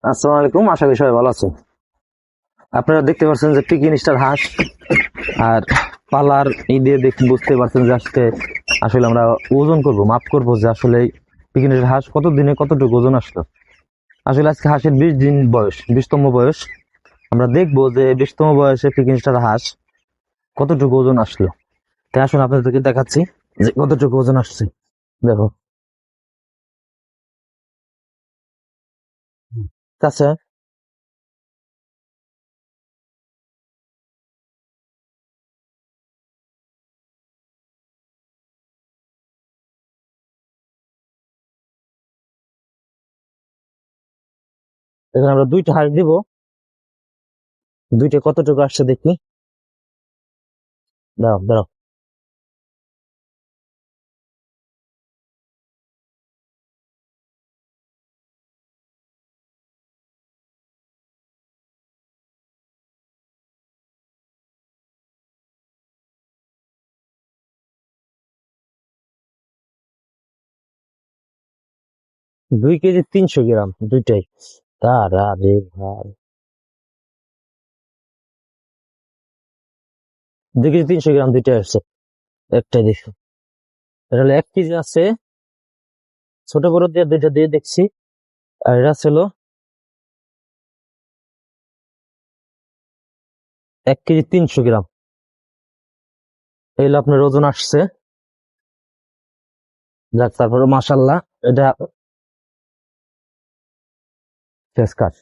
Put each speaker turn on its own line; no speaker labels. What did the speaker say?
আসসালামু আলাইকুম, আশা করি সবাই ভালো আছেন। আপনারা দেখতে পাচ্ছেন যে পিকিং স্টার হাঁস আর পালার দিয়ে দেখে বুঝতে পারছেন যে আজকে আসলে আমরা ওজন করব, মাপ করব যে আসলে পিকিং স্টার হাঁস কত দিনে কতটুকু ওজন আসলো। আসলে আজকে হাঁসের 20 দিন বয়স, 20তম বয়স। আমরা দেখবো যে 20তম বয়সে পিকিং স্টার হাঁস কতটুকু ওজন আসলো। তাই আসুন আপনাদেরকে দেখাচ্ছি যে কতটুকু ওজন আসছে। দেখো কাছে, এখানে আমরা দুইটা হাঁস দিব, দুইটা কতটুকু আসছে দেখি। দাঁড়াও দাঁড়াও, 2 কেজি 300 গ্রাম দুইটাই। তারা রে ভাই, 2 কেজি 300 গ্রাম দুইটাই আসছে। একটাই দেখো, এটা হলো 1 কেজি আছে, ছোট বড় দিয়ে দুইটা দিয়ে দেখছি। আর এটা ছিল 1 কেজি 300 গ্রাম। এই হলো আপনার ওজন আসছে। যাক, তারপরে মাশাল্লাহ, এটা শেষ কাজ।